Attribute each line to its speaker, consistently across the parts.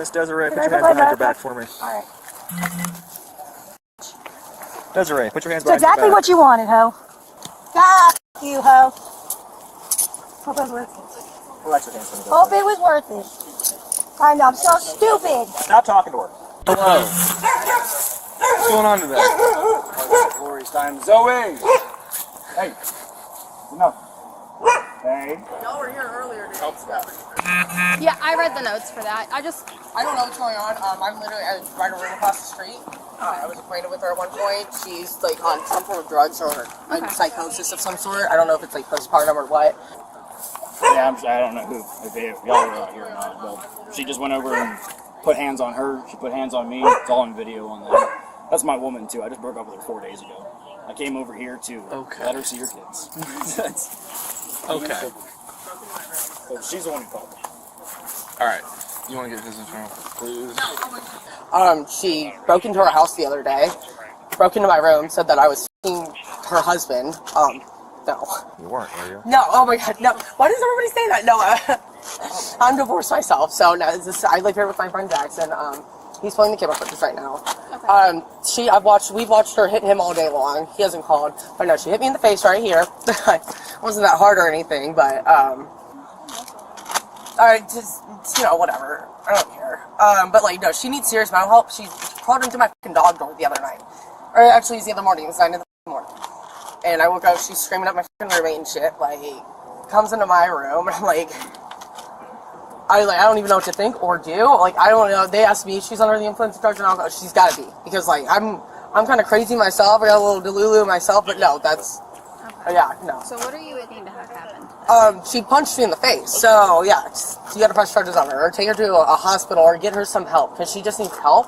Speaker 1: Miss Desiree, put your hands behind your back for me.
Speaker 2: Alright.
Speaker 1: Desiree, put your hands behind your back.
Speaker 2: That's exactly what you wanted, ho. God, you, ho. Hope it was worth it.
Speaker 1: Relax your hands.
Speaker 2: Hope it was worth it. I know, I'm so stupid.
Speaker 1: Stop talking to her. Hello. What's going on today?
Speaker 3: Oh, glorious time. Zoe! Hey. No. Hey.
Speaker 4: Y'all were here earlier today.
Speaker 5: Yeah, I read the notes for that.
Speaker 4: I don't know what's going on. I'm literally right over across the street. I was acquainted with her at one point. She's like on some form of drugs or like psychosis of some sort. I don't know if it's like postpartum or what.
Speaker 3: Yeah, I don't know if y'all were out here or not, but she just went over and put hands on her. She put hands on me. It's all on video on that. That's my woman too. I just broke up with her 4 days ago. I came over here to let her see your kids.
Speaker 1: Okay.
Speaker 3: So she's the one who called me.
Speaker 1: Alright. You want to get his info, please?
Speaker 4: She broke into our house the other day. Broke into my room, said that I was f***ing her husband. No.
Speaker 1: You weren't, were you?
Speaker 4: No, oh my god, no. Why does everybody say that? No, I'm divorced myself, so no, I live here with my friend Jackson. He's playing the camera footage right now. Okay. We've watched her hit him all day long. He hasn't called, but no, she hit me in the face right here. Wasn't that hard or anything, but just whatever. I don't care. But like, no, she needs serious mental help. She crawled into my fucking dog door the other night, or actually, it was the other morning. It was 9 in the morning, and I woke up. She's screaming at my fucking roommate and shit. Like, comes into my room, and I'm like. I don't even know what to think or do. Like, I don't know. They asked me if she's under the influence of drugs, and I'll go, she's got to be. Because, like, I'm kind of crazy myself. I got a little delulu myself, but no, that's, yeah, no.
Speaker 5: So what are you waiting to have happen?
Speaker 4: She punched me in the face. So, yeah, you got to press charges on her. Or take her to a hospital or get her some help. Because she just needs help.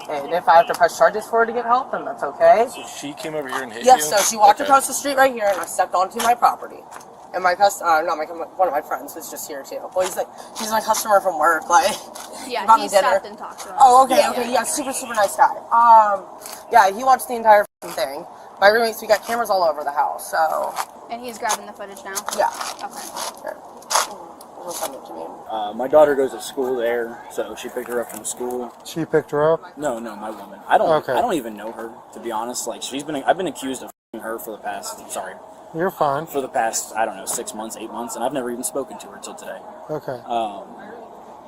Speaker 4: And if I have to press charges for her to get help, then that's okay.
Speaker 1: So she came over here and hit you?
Speaker 4: Yes, so she walked across the street right here, and I stepped onto my property. And one of my friends was just here too. Well, he's my customer from work. Like,
Speaker 5: Yeah,
Speaker 4: got
Speaker 5: he
Speaker 4: me dinner.
Speaker 5: stopped and talked to him.
Speaker 4: Oh, okay, yeah, super nice guy. Yeah, he watched the entire thing. My roommates, we got cameras all over the house, so.
Speaker 5: And he's grabbing the footage now?
Speaker 4: Yeah.
Speaker 5: Okay.
Speaker 4: Here. He'll send it to me.
Speaker 3: My daughter goes to school there, so she picked her up from school.
Speaker 6: She picked her up?
Speaker 3: No, my woman. I don't even know her, to be honest. Like, I've been accused of her for the past,
Speaker 6: You're fine.
Speaker 3: for the past, 6 months, 8 months, and I've never even spoken to her until today.
Speaker 6: Okay.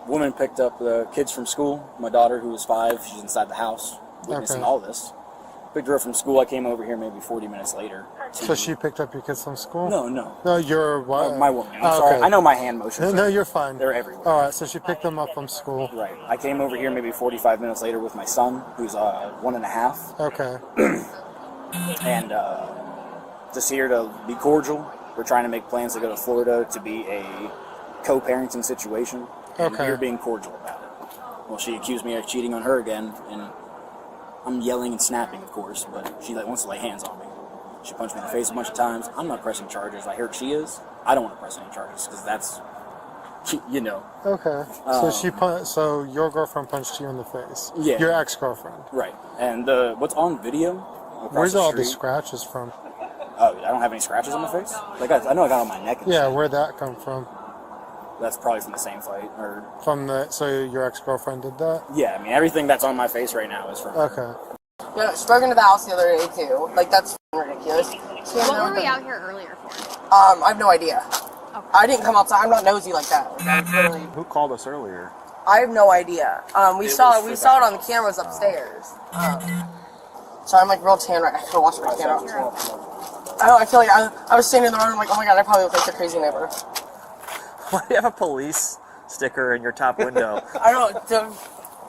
Speaker 3: Woman picked up the kids from school. My daughter, who was 5, she's inside the house witnessing all this. Picked her up from school. I came over here maybe 40 minutes later.
Speaker 6: So she picked up your kids from school?
Speaker 3: No.
Speaker 6: No, you're what?
Speaker 3: My woman. I'm sorry. I know my hand motions.
Speaker 6: No, you're fine.
Speaker 3: They're everywhere.
Speaker 6: All right, so she picked them up from school.
Speaker 3: Right. I came over here maybe 45 minutes later with my son, who's 1.5.
Speaker 6: Okay.
Speaker 3: And just here to be cordial. We're trying to make plans to go to Florida to be a co-parenting situation. And
Speaker 6: Okay.
Speaker 3: we're being cordial about it. Well, she accused me of cheating on her again, and I'm yelling and snapping, of course, but she wants to lay hands on me. She punched me in the face a bunch of times. I'm not pressing charges. I heard she is. I don't want to press any charges because that's,
Speaker 6: Okay. So your girlfriend punched you in the face.
Speaker 3: Yeah.
Speaker 6: Your ex-girlfriend.
Speaker 3: Right. And what's on video?
Speaker 6: Where's all the scratches from?
Speaker 3: Oh, I don't have any scratches on my face. Like I know I got on my neck. And
Speaker 6: Yeah,
Speaker 3: shit.
Speaker 6: where'd that come from?
Speaker 3: That's probably from the same fight, or
Speaker 6: So your ex-girlfriend did that?
Speaker 3: yeah. I mean, everything that's on my face right now is from.
Speaker 6: Okay.
Speaker 4: Yeah, she broke into the house the other day too. Like, that's ridiculous.
Speaker 5: What were we out here earlier for?
Speaker 4: I have no idea.
Speaker 5: Okay.
Speaker 4: I didn't come outside. I'm not nosy like that. That's literally.
Speaker 1: Who called us earlier?
Speaker 4: I have no idea. We saw it on the cameras upstairs. Sorry, I'm like real tan right now. I gotta wash my camera. I feel like I was standing in the room. I'm like, oh my god, I probably look like the crazy neighbor.
Speaker 1: Why do you have a police sticker in your top window?
Speaker 4: I don't know. So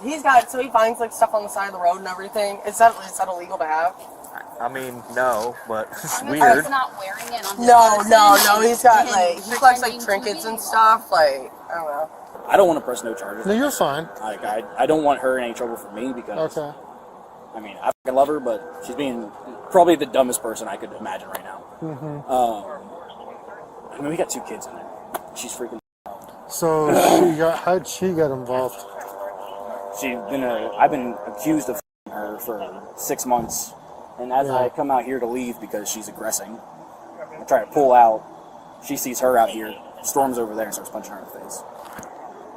Speaker 4: he finds like stuff on the side of the road and everything. Is that illegal to have?
Speaker 1: I mean, no, but it's
Speaker 5: He's
Speaker 1: weird.
Speaker 5: not wearing it on his
Speaker 4: No.
Speaker 5: person.
Speaker 4: He's got
Speaker 5: And
Speaker 4: he collects like
Speaker 5: pretending to
Speaker 4: trinkets
Speaker 5: be.
Speaker 4: and stuff. Like, I don't know.
Speaker 3: I don't want to press no charges.
Speaker 6: No, you're fine.
Speaker 3: Like I don't want her in any trouble for me because.
Speaker 6: Okay.
Speaker 3: I mean, I fucking love her, but she's being probably the dumbest person I could imagine right now. I mean, we got 2 kids in there. She's freaking.
Speaker 6: So how'd she get involved?
Speaker 3: I've been accused of her for 6 months, and as I come out here to leave because she's aggressing, I try to pull out. She sees her out here, storms over there, and starts punching her in the face.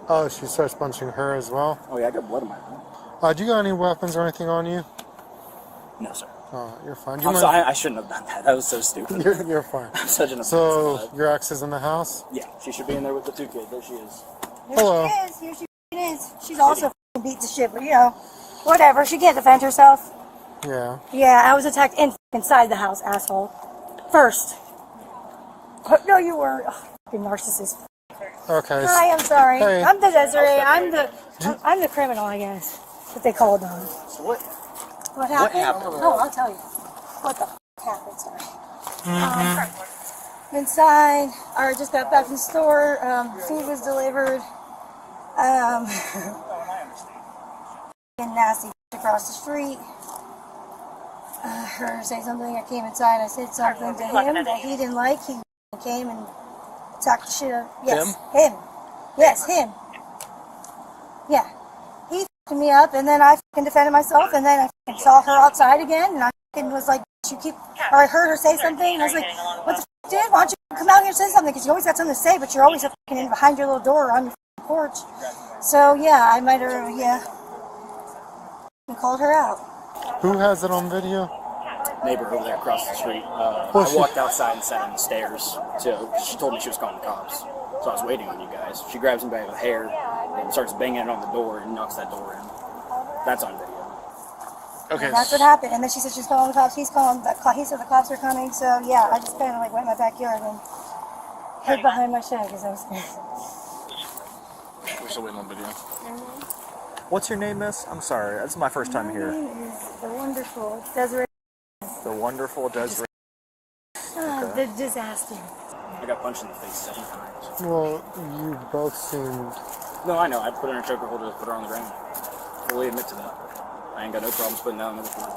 Speaker 6: Oh, she starts punching her as well?
Speaker 3: Oh yeah, I got blood in my room.
Speaker 6: Do you got any weapons or anything on you?
Speaker 3: No, sir.
Speaker 6: Oh, you're fine.
Speaker 3: I'm sorry, I shouldn't have done that. That was so stupid.
Speaker 6: You're fine.
Speaker 3: I'm such an
Speaker 6: So, your ex is in the house?
Speaker 3: Yeah, she should be in there with the 2 kids. There she is.
Speaker 6: Hello.
Speaker 2: Here she is. She's also beat the shit, but you know, whatever. She can't defend herself.
Speaker 6: Yeah.
Speaker 2: Yeah, I was attacked inside the house, asshole. First. No, you were. Oh, fucking narcissist.
Speaker 6: Okay.
Speaker 2: Hi, I'm sorry.
Speaker 6: Hey.
Speaker 2: I'm the Desiree. I'm the criminal, I guess. What they called on.
Speaker 3: So what?
Speaker 2: What happened?
Speaker 1: happened?
Speaker 2: Oh, I'll tell you. What the happened? Sorry. Inside, I just got back from the store. Food was delivered. And nasty across the street. Heard her say something. I came inside. I said something to him that he didn't like. He came and attacked the shit out. Yes, him. Yes, him. Yeah. He f***ed me up, and then I f***ing defended myself, and then I f***ing saw her outside again, and I f***ing was like, you keep, or I heard her say something, and I was like, what the f***, dude? Why don't you come out here and say something? Because you always got something to say, but you're always f***ing in behind your little door on your f***ing porch. So, yeah, I might have, and called her out.
Speaker 6: Who has it on video?
Speaker 3: Neighbor over there across the street. I walked outside and sat on the stairs. She told me she was calling the cops. So I was waiting on you guys. She grabs me by the hair and starts banging it on the door and knocks that door in. That's on video.
Speaker 6: Okay.
Speaker 2: And that's what happened. And then she said she's calling the cops. He said the cops are coming. So, yeah, I just kind of like went in my backyard and hid behind my shed because I was scared.
Speaker 6: We're still waiting on video.
Speaker 1: What's your name, miss? I'm sorry. This is my first time here.
Speaker 2: My name is the wonderful Desiree.
Speaker 1: The wonderful Desiree.
Speaker 2: The disaster.
Speaker 3: I got punched in the face 7 times.
Speaker 6: Well, you both seemed...
Speaker 3: No, I know. I put her in a choker holder, put her on the ground. Fully admit to that. I ain't got no problems putting that on the floor.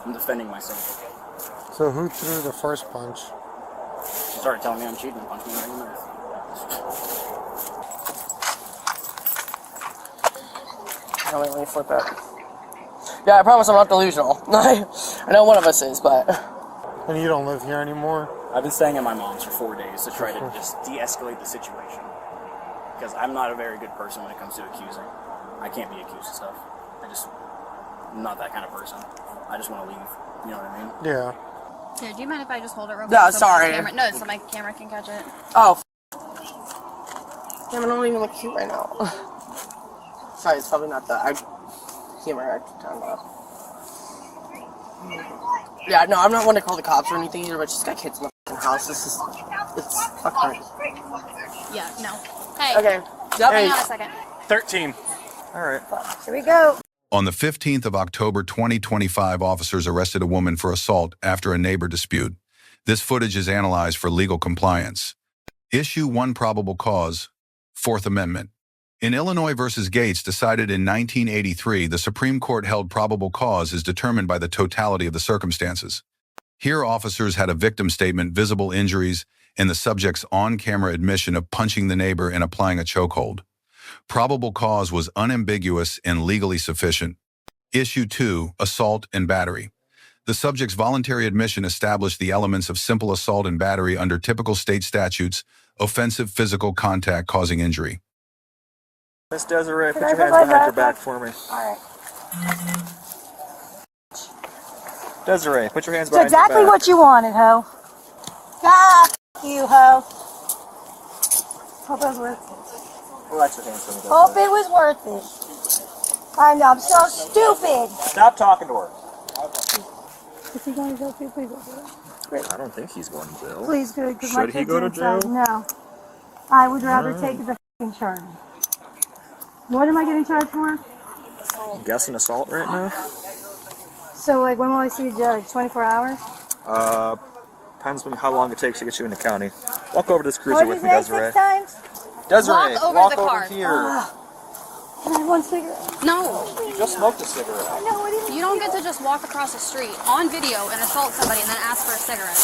Speaker 3: I'm defending myself.
Speaker 6: So who threw the first punch?
Speaker 3: She started telling me I'm cheating and punched me right in the mouth.
Speaker 4: Oh, wait, let me flip that. Yeah, I promise I'm not delusional. I know one of us is, but...
Speaker 6: And you don't live here anymore?
Speaker 3: I've been staying at my mom's for 4 days to try to just de-escalate the situation. Because I'm not a very good person when it comes to accusing. I can't be accused of stuff. I'm not that kind of person. I just want to leave. You know what I mean?
Speaker 6: Yeah.
Speaker 5: Here, do you mind if I just hold it real quick?
Speaker 4: Yeah,
Speaker 5: so
Speaker 4: sorry.
Speaker 5: No, so my camera can catch it.
Speaker 4: Oh, damn, I don't even look cute right now. Sorry, it's probably not the humor I'm talking about. Yeah, no, I'm not one to call the cops or anything either, but she's got kids in the fucking house. It's fucking hard.
Speaker 5: Yeah, no. Hey.
Speaker 4: Okay.
Speaker 5: Hang on a second.
Speaker 6: 13.
Speaker 1: All right.
Speaker 2: Here we go.
Speaker 7: On the 15th of October 2025, officers arrested a woman for assault after a neighbor dispute. This footage is analyzed for legal compliance. Issue 1, probable cause, Fourth Amendment. In Illinois v. Gates, decided in 1983, the Supreme Court held probable cause is determined by the totality of the circumstances. Here, officers had a victim statement, visible injuries, and the subject's on-camera admission of punching the neighbor and applying a chokehold. Probable cause was unambiguous and legally sufficient. Issue 2, assault and battery. The subject's voluntary admission established the elements of simple assault and battery under typical state statutes, offensive physical contact causing injury.
Speaker 1: Miss Desiree, put
Speaker 2: Can I
Speaker 1: your
Speaker 2: put
Speaker 1: hands
Speaker 2: my
Speaker 1: behind your
Speaker 2: back
Speaker 1: back for me.
Speaker 2: All right.
Speaker 1: Desiree, put your hands
Speaker 2: It's
Speaker 1: behind
Speaker 2: exactly
Speaker 1: your back.
Speaker 2: what you wanted, ho. God, you, ho. Hope it was worth it.
Speaker 1: Relax your hands for me,
Speaker 2: Hope
Speaker 1: Desiree.
Speaker 2: it was worth it. I know, I'm so stupid.
Speaker 1: Stop talking to her.
Speaker 2: Is he going to jail too? Please don't do that.
Speaker 1: I don't think he's going to jail.
Speaker 2: Please, good. Because my
Speaker 1: Should he
Speaker 2: kids
Speaker 1: go
Speaker 2: are
Speaker 1: to
Speaker 2: inside.
Speaker 1: jail?
Speaker 2: No. I would rather take the f***ing charge. What am I getting charged for?
Speaker 1: I'm guessing assault right now?
Speaker 2: So, like, when will I see the judge? 24 hours?
Speaker 1: Depends on how long it takes to get you in the county. Walk over to this
Speaker 2: What
Speaker 1: cruiser
Speaker 2: did
Speaker 1: with
Speaker 2: you
Speaker 1: me,
Speaker 2: say,
Speaker 1: Desiree.
Speaker 2: 6 times?
Speaker 1: Desiree,
Speaker 5: Walk over
Speaker 1: walk
Speaker 5: the
Speaker 1: over
Speaker 5: car.
Speaker 1: here.
Speaker 2: Can I have one cigarette?
Speaker 5: No.
Speaker 1: You just smoked a cigarette.
Speaker 2: No, I didn't.
Speaker 5: You don't get to just walk across the street on video and assault somebody and then ask for a cigarette.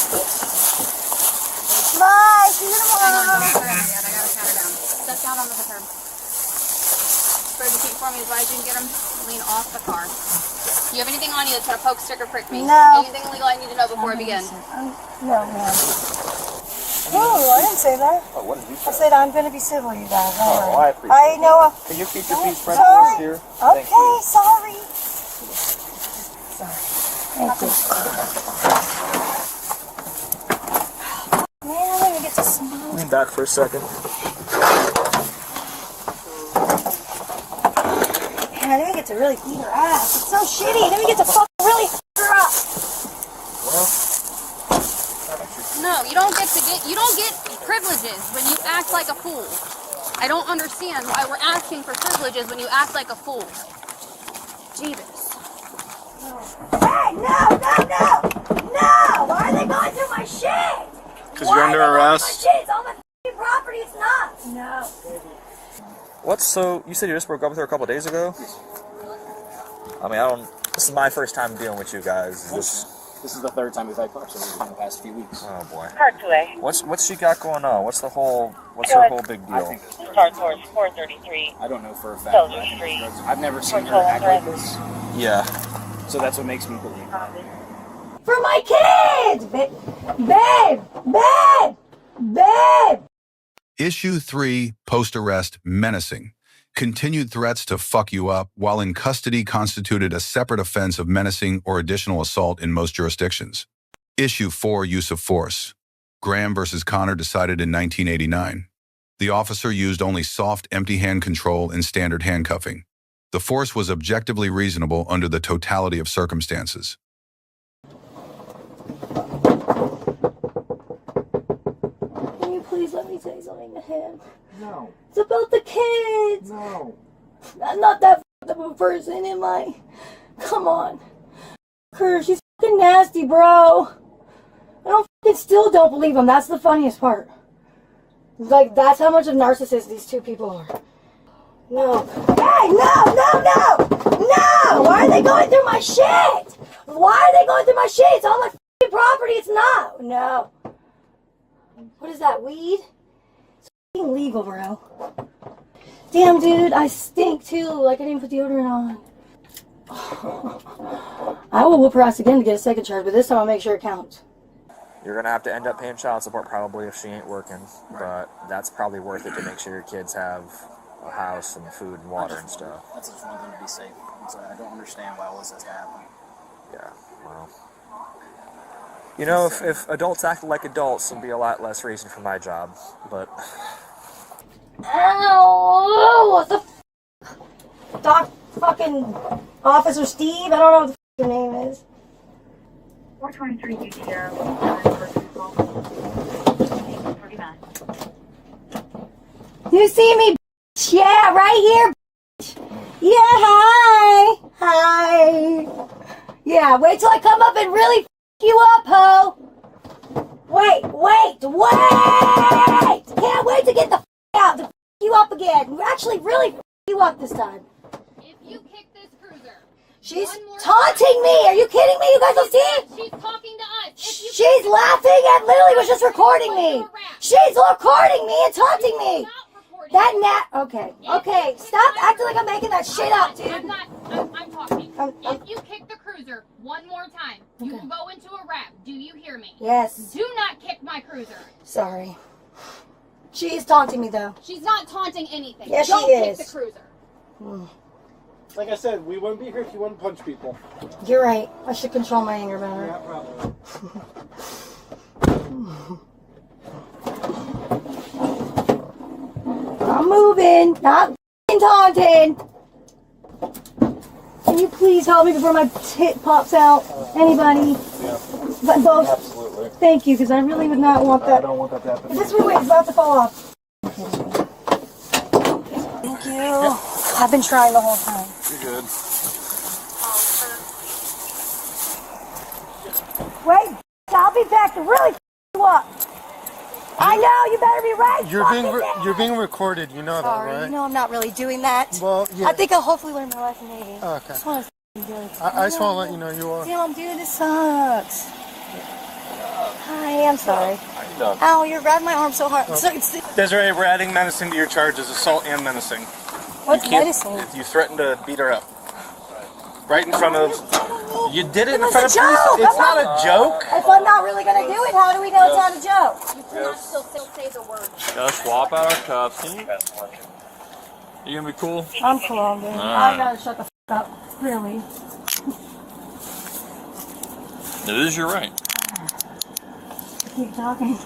Speaker 2: Bye. See you
Speaker 5: Hang on,
Speaker 2: tomorrow.
Speaker 5: don't hurt her yet. I gotta pat her down. Step down onto the curb. Spread your feet for me, advise you can get them. Lean off the car. Do you have anything on you that's gonna poke, stick, or prick me?
Speaker 2: No.
Speaker 5: Anything illegal I need to know before I begin?
Speaker 2: No, ma'am. Oh, I didn't say that.
Speaker 1: Oh, what did you
Speaker 2: I
Speaker 1: say?
Speaker 2: said I'm going to be civil, you guys.
Speaker 1: Oh, well, I appreciate
Speaker 2: I know.
Speaker 1: Can you keep your peace friend
Speaker 2: Sorry.
Speaker 1: voice here? Thank
Speaker 2: Okay,
Speaker 1: you.
Speaker 2: sorry. Thank you. Man, I don't even get to smile.
Speaker 1: Lean back for a second.
Speaker 2: Man, I didn't get to really eat her ass. It's so shitty. I didn't get to fucking really f her up.
Speaker 5: No, you don't get privileges when you act like a fool. I don't understand why we're asking for privileges when you act like a fool. Jesus.
Speaker 2: Hey, no! No! Why are they going through my shit?
Speaker 6: Because you're under arrest.
Speaker 2: My shit? It's all my f***ing property. It's not. No.
Speaker 1: So you said you just broke up with her a couple days ago? I mean, this is my first time dealing with you guys.
Speaker 3: This is the third time we've had car service in the past few weeks.
Speaker 1: Oh boy.
Speaker 8: Parkway.
Speaker 1: What's she got going on? What's her whole big
Speaker 3: I
Speaker 1: deal?
Speaker 3: think it's drugs.
Speaker 8: Star Tours 433.
Speaker 3: I don't know for a fact.
Speaker 8: Silver
Speaker 3: But I think
Speaker 8: Street.
Speaker 3: it's drugs. I've never seen her act like this,
Speaker 1: Yeah.
Speaker 3: so that's what makes me believe.
Speaker 2: For my kids! Babe!
Speaker 7: Issue 3, post-arrest menacing. Continued threats to fuck you up while in custody constituted a separate offense of menacing or additional assault in most jurisdictions. Issue 4, use of force. Graham versus Connor decided in 1989. The officer used only soft, empty hand control and standard handcuffing. The force was objectively reasonable under the totality of circumstances.
Speaker 2: Can you please let me say something to him?
Speaker 1: No.
Speaker 2: It's about the kids.
Speaker 1: No.
Speaker 2: I'm not that f***ed up of a person, am I? Come on. Her, she's fucking nasty, bro. Still don't believe him. That's the funniest part. Like, that's how much of narcissists these two people are. No. Hey, no! Why are they going through my shit? It's all my f***ing property. It's not. No. What is that, weed? It's f***ing legal, bro. Damn, dude, I stink too. Like, I didn't put deodorant on. I will whoop her ass again to get a second charge, but this time I'll make sure it counts.
Speaker 1: You're gonna have to end up paying child support probably if she ain't working, but that's probably worth it to make sure your kids have a house and food and water and stuff.
Speaker 3: That's just one thing to be safe. So I don't understand why all this has to happen.
Speaker 1: Yeah, well. You know, if adults acted like adults, it'd be a lot less reason for my job, but...
Speaker 2: Ow! What the f***? Doc fucking Officer Steve? I don't know what the f*** your name is.
Speaker 8: 423 UTR. 49.
Speaker 2: You see me, bitch? Yeah, right here, bitch. Yeah, hi. Yeah, wait till I come up and really f*** you up, ho. Wait. Can't wait to get the f*** out to f*** you up again. Actually, really f*** you up this time.
Speaker 5: If you kick this cruiser,
Speaker 2: She's taunting me. Are you kidding me? You guys will see it?
Speaker 5: she's talking to us.
Speaker 2: She's laughing and Lily was just recording me. She's recording me and taunting me. Okay. Stop acting like I'm making that shit up, dude.
Speaker 5: I'm talking. If you kick the cruiser one more time, you will go into a wrap. Do you hear me?
Speaker 2: Yes.
Speaker 5: Do not kick my cruiser.
Speaker 2: Sorry. She is taunting me, though.
Speaker 5: She's not taunting anything.
Speaker 2: Yes,
Speaker 5: Don't
Speaker 2: she is.
Speaker 5: kick the cruiser.
Speaker 6: Like I said, we wouldn't be here if you wouldn't punch people.
Speaker 2: You're right. I should control my anger better.
Speaker 6: Yeah, probably.
Speaker 2: I'm moving, not f***ing taunting. Can you please help me before my tit pops out? Anybody?
Speaker 6: Yeah.
Speaker 2: But both.
Speaker 6: Absolutely.
Speaker 2: Thank you, because I really would not want that.
Speaker 6: I don't want that to happen.
Speaker 2: Is this wait, it's about to fall off. Thank you. I've been trying the whole time.
Speaker 6: You're good.
Speaker 2: Wait, I'll be back to really f*** you up. I know, you better be right.
Speaker 6: You're being recorded. You know
Speaker 2: Sorry,
Speaker 6: that, right?
Speaker 2: you know I'm not really doing that.
Speaker 6: Well, yeah.
Speaker 2: I think I'll hopefully learn my lesson maybe.
Speaker 6: Oh, okay.
Speaker 2: I just want to do it.
Speaker 6: I just want to let you know you are.
Speaker 2: Damn, dude, this sucks. Hi, I'm sorry. Ow, you're grabbing my arm so hard. So it's,
Speaker 6: Desiree, we're adding menacing to your charges, assault and menacing.
Speaker 2: what's medicine?
Speaker 6: You threatened to beat her up.
Speaker 9: Right in front of. You did it in
Speaker 2: It was
Speaker 9: front
Speaker 2: a
Speaker 9: of
Speaker 2: joke.
Speaker 9: police. It's
Speaker 2: I'm
Speaker 9: not a joke.
Speaker 2: If I'm not really gonna do it, how do we know it's not a joke?
Speaker 5: You cannot still say the word.
Speaker 10: Gotta swap out our cuffs. You gonna be cool?
Speaker 2: I'm cool, dude. I gotta shut the f up. Really.
Speaker 10: It is your right.
Speaker 2: Keep talking.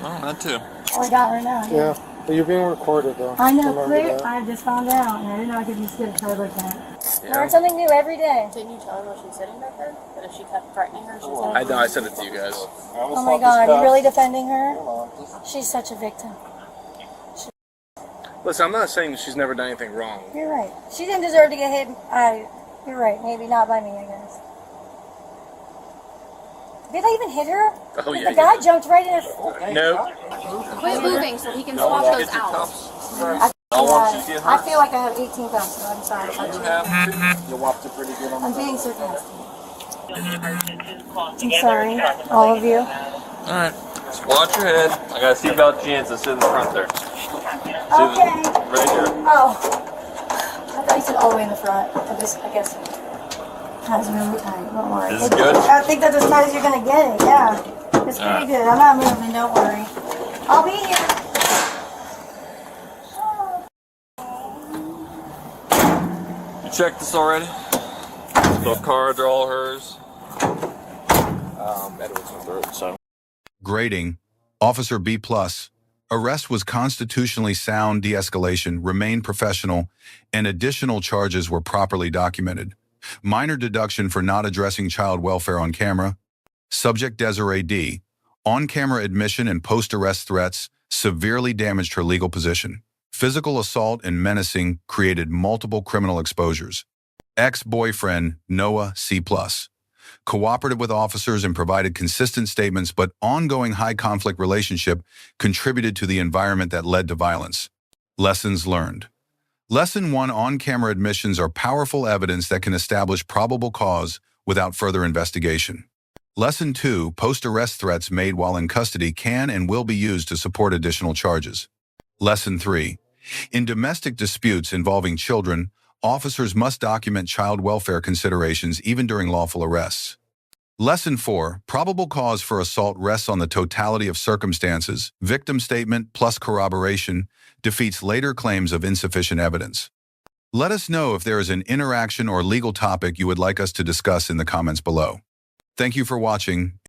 Speaker 10: Oh, that too.
Speaker 2: Oh, I got her now.
Speaker 6: Yeah, but you're being recorded though.
Speaker 2: I know,
Speaker 6: Remember
Speaker 2: clear.
Speaker 6: that.
Speaker 2: I just found out, and I didn't know I could be scared of like that. Learn something new every day.
Speaker 11: Didn't you tell her what she was sitting back there? That if she kept threatening her, she was
Speaker 9: I know. I said it to you guys.
Speaker 2: Oh my God, you're really defending her? She's such a victim.
Speaker 9: Listen, I'm not saying she's never done anything wrong.
Speaker 2: You're right. She didn't deserve to get hit. You're right. Maybe not by me, I guess. Did I even hit her?
Speaker 9: Oh yeah.
Speaker 2: The guy jumped right in her.
Speaker 9: No.
Speaker 5: Quit moving so he can swap those out.
Speaker 2: I feel like I have 18 cuffs, so I'm sorry.
Speaker 9: You whopped it pretty good on
Speaker 2: I'm being sarcastic. I'm sorry, all of you.
Speaker 10: Alright. Just watch your head. I got a seatbelt chance to sit in the front there.
Speaker 2: Okay.
Speaker 10: Right here.
Speaker 2: Oh. I thought you said all the way in the front. I guess that's really tight. Don't worry.
Speaker 10: This is good?
Speaker 2: I think that's as tight as you're going to get it, yeah. It's pretty good. I'm not moving, don't worry. I'll be here.
Speaker 10: You checked this already? The cards are all hers.
Speaker 9: Edwards went through it, so.
Speaker 7: Grading, Officer B+. Arrest was constitutionally sound, de-escalation remained professional, and additional charges were properly documented. Minor deduction for not addressing child welfare on camera. Subject Desiree D. On-camera admission and post-arrest threats severely damaged her legal position. Physical assault and menacing created multiple criminal exposures. Ex-boyfriend Noah C+. Cooperated with officers and provided consistent statements, but ongoing high-conflict relationship contributed to the environment that led to violence. Lessons learned. Lesson 1: on-camera admissions are powerful evidence that can establish probable cause without further investigation. Lesson 2: post-arrest threats made while in custody can and will be used to support additional charges. Lesson 3: in domestic disputes involving children, officers must document child welfare considerations even during lawful arrests. Lesson 4: probable cause for assault rests on the totality of circumstances. Victim statement plus corroboration defeats later claims of insufficient evidence. Let us know if there is an interaction or legal topic you would like us to discuss in the comments below. Thank you for watching.